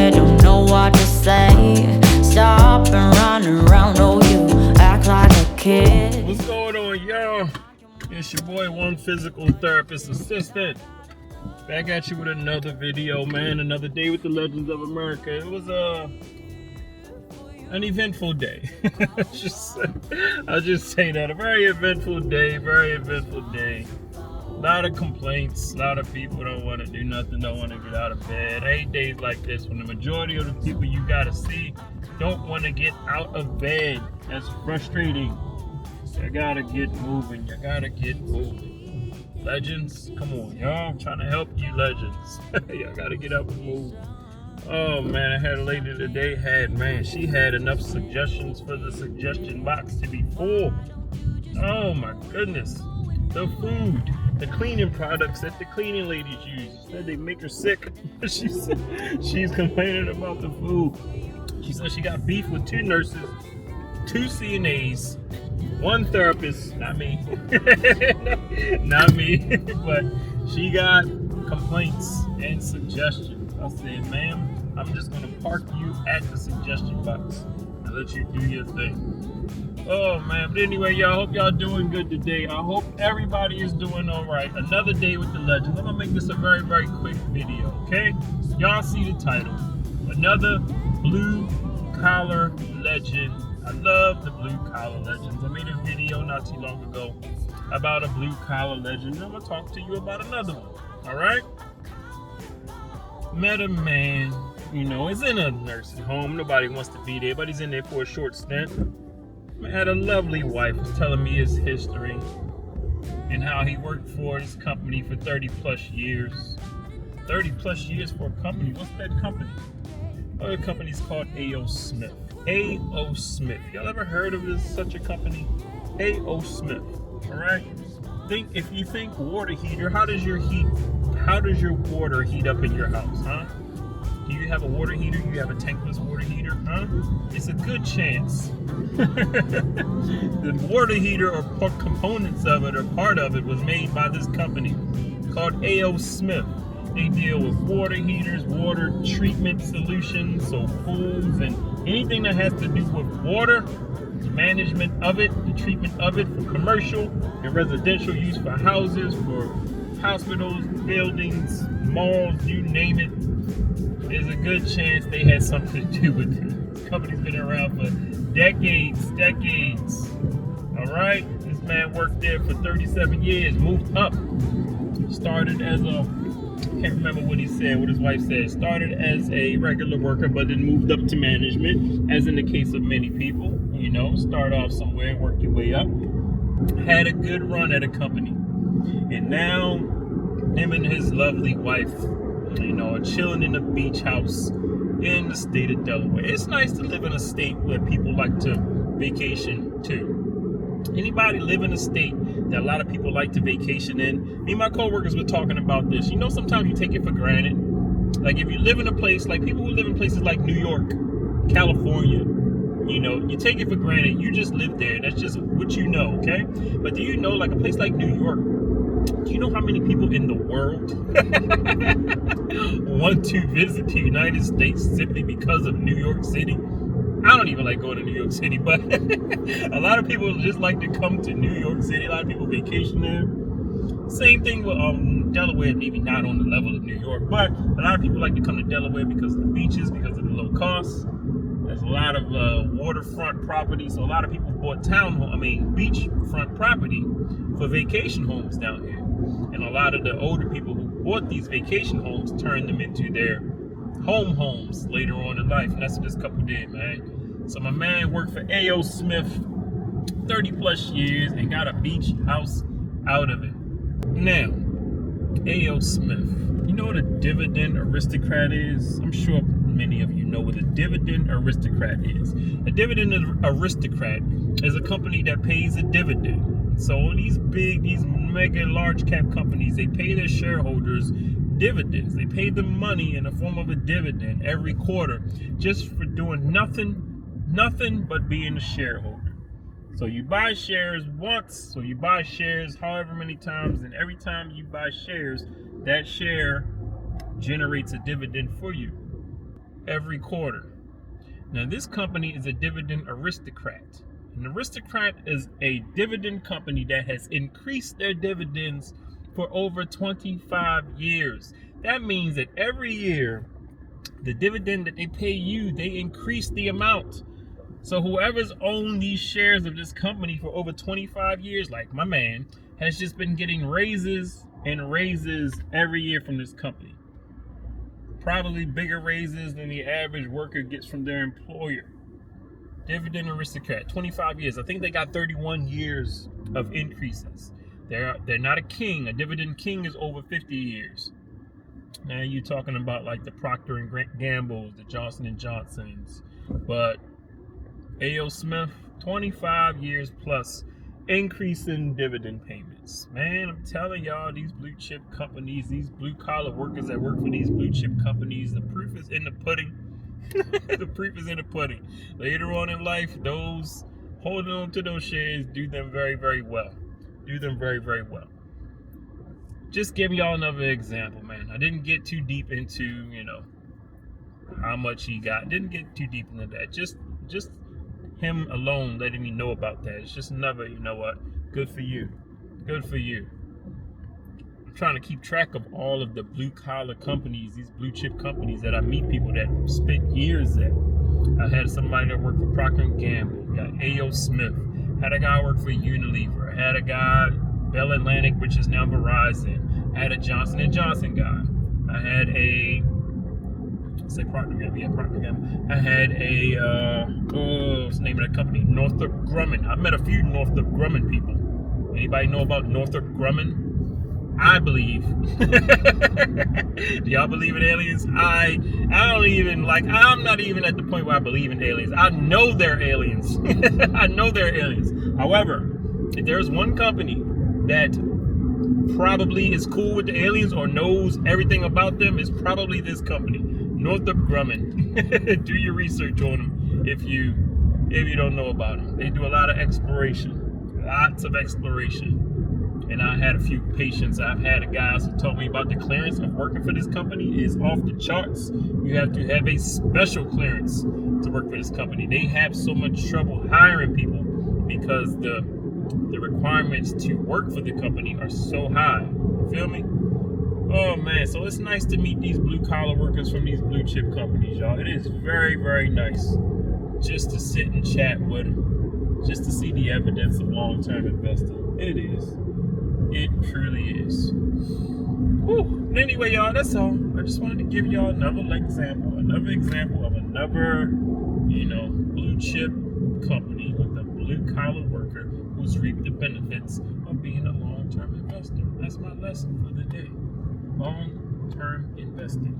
quiet, don't know what to say. Stop and run around, oh you act like a kid. What's going on, y'all? It's your boy, One Physical Therapist Assistant. Back at you with another video, man. Another day with the Legends of America. It was an eventful day. I'll just say that. A very eventful day, A lot of complaints. A lot of people don't want to do nothing, don't want to get out of bed. I hate days like this when the majority of the people you gotta see don't want to get out of bed. That's frustrating. You gotta get moving. Legends, come on, y'all. I'm trying to help you, legends. Y'all gotta get up and move. Oh man, I had a lady today. She had enough suggestions for the suggestion box to be full. Oh my goodness. The food, the cleaning products that the cleaning ladies use, said they make her sick. She's complaining about the food. She said she got beef with 2 nurses, 2 CNAs, 1 therapist, not me, but she got complaints and suggestions. I said, ma'am, I'm just gonna park you at the suggestion box and let you do your thing. Oh man, but anyway, y'all, hope y'all doing good today. I hope everybody is doing all right. Another day with the legends. I'm gonna make this a very, very quick video, okay? Y'all see the title. Another blue collar legend. I love the blue collar legends. I made a video not too long ago about a blue collar legend. I'm gonna talk to you about another one, all right? Met a man, is in a nursing home. Nobody wants to be there, but he's in there for a short stint. Had a lovely wife, was telling me his history and how he worked for this company for 30 plus years. 30 plus years for a company. What's that company? Oh, the company's called A.O. Smith. A.O. Smith. Y'all ever heard of such a company? A.O. Smith. All right. If you think water heater, how does your water heat up in your house, huh? Do you have a water heater? You have a tankless water heater, huh? It's a good chance. The water heater or components of it or part of it was made by this company called A.O. Smith. They deal with water heaters, water treatment solutions, so pools and anything that has to do with water, the management of it, the treatment of it for commercial and residential use for houses, for hospitals, buildings, malls, you name it. There's a good chance they had something to do with it. This company's been around for decades. All right, this man worked there for 37 years, moved up. Started as can't remember what his wife said. Started as a regular worker, but then moved up to management, as in the case of many people. Start off somewhere, work your way up. Had a good run at a company. And now, him and his lovely wife, are chilling in a beach house in the state of Delaware. It's nice to live in a state where people like to vacation too. Anybody live in a state that a lot of people like to vacation in? Me and my coworkers were talking about this. Sometimes you take it for granted. Like if you live in a place, like people who live in places like New York, California, you take it for granted. You just live there. That's just what you know, okay? But do you know, like a place like New York, do you know how many people in the world want to visit the United States simply because of New York City? I don't even like going to New York City, but a lot of people just like to come to New York City. A lot of people vacation there. Same thing with Delaware, maybe not on the level of New York, but a lot of people like to come to Delaware because of the beaches, because of the low costs. There's a lot of waterfront property, so a lot of people bought beachfront property for vacation homes down here. And a lot of the older people who bought these vacation homes turned them into their homes later on in life. And that's what this couple did, man. So my man worked for A.O. Smith 30 plus years and got a beach house out of it. Now, A.O. Smith, you know what a dividend aristocrat is? I'm sure many of you know what a dividend aristocrat is. A dividend aristocrat is a company that pays a dividend. So these mega large cap companies, they pay their shareholders dividends. They pay them money in the form of a dividend every quarter just for doing nothing but being a shareholder. So you buy shares once, so you buy shares however many times, and every time you buy shares, that share generates a dividend for you. every quarter. Now, this company is a dividend aristocrat. An aristocrat is a dividend company that has increased their dividends for over 25 years. That means that every year, the dividend that they pay you, they increase the amount. So whoever's owned these shares of this company for over 25 years, like my man, has just been getting raises and raises every year from this company. Probably bigger raises than the average worker gets from their employer. Dividend aristocrat, 25 years. I think they got 31 years of increases. They're not a king. A dividend king is over 50 years. Now you're talking about like the Procter and Gamble's, the Johnson & Johnson's. But A.O. Smith, 25 years plus increase in dividend payments. Man, I'm telling y'all, these blue chip companies, these blue collar workers that work for these blue chip companies, the proof is in the pudding. The proof is in the pudding. Later on in life, those holding on to those shares do them very, very well. Do them very, very well. Just giving y'all another example, man. I didn't get too deep into, how much he got. Didn't get too deep into that. Just him alone letting me know about that. It's just another, good for you. Good for you. I'm trying to keep track of all of the blue collar companies, these blue chip companies that I meet people that spent years at. I had somebody that worked for Procter & Gamble. Got A.O. Smith. Had a guy work for Unilever. Had a guy, Bell Atlantic, which is now Verizon. Had a Johnson & Johnson guy. I had a Procter & Gamble. Yeah, Procter & Gamble. I had what's the name of that company? Northrop Grumman. I met a few Northrop Grumman people. Anybody know about Northrop Grumman? I believe. Do y'all believe in aliens? I don't even I'm not even at the point where I believe in aliens. I know they're aliens. I know they're aliens. However, if there's one company that probably is cool with the aliens or knows everything about them, it's probably this company, Northrop Grumman. Do your research on them if you don't know about them. They do a lot of exploration, lots of exploration. And I had a few patients. I've had guys who told me about the clearance of working for this company is off the charts. You have to have a special clearance to work for this company. They have so much trouble hiring people because the requirements to work for the company are so high. Feel me? Oh man, so it's nice to meet these blue collar workers from these blue chip companies, y'all. It is very, very nice just to sit and chat with them, just to see the evidence of long-term investing. It is. It truly is. Whew. Anyway, y'all, that's all. I just wanted to give y'all another example of another, blue chip company with a blue collar worker who's reaped the benefits of being a long-term investor. That's my lesson for the day. Long-term investing.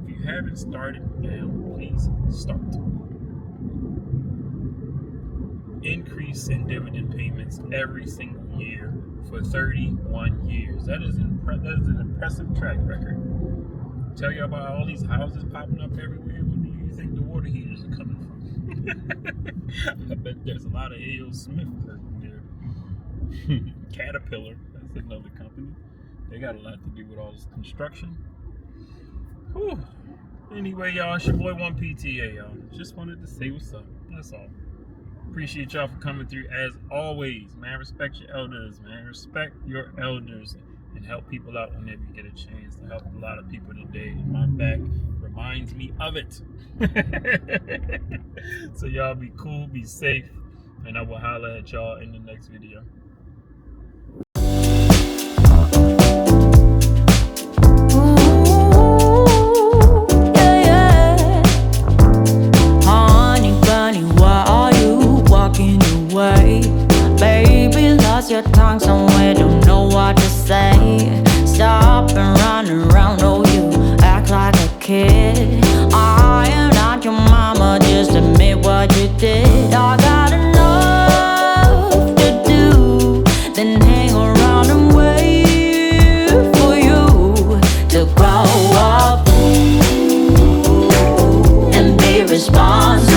If you haven't started now, please start. Increase in dividend payments every single year for 31 years. That is an impressive track record. Tell you about all these houses popping up everywhere. Where do you think the water heaters are coming from? I bet there's a lot of A.O. Smith working there. Caterpillar, that's another company. They got a lot to do with all this construction. Whew. Anyway, y'all, it's your boy 1PTA, y'all. Just wanted to say what's up. That's all. Appreciate y'all for coming through as always, man. Respect your elders, man. Respect your elders and help people out whenever you get a chance to help a lot of people today. And my back reminds me of it. So y'all be cool, be safe, and I will holler at y'all in the next video. Your tongue somewhere, don't know what to say. Stop and run around, oh you act like a kid. I am not your mama, just admit what you did. I got enough to do, then hang around and wait for you to grow up and be responsible.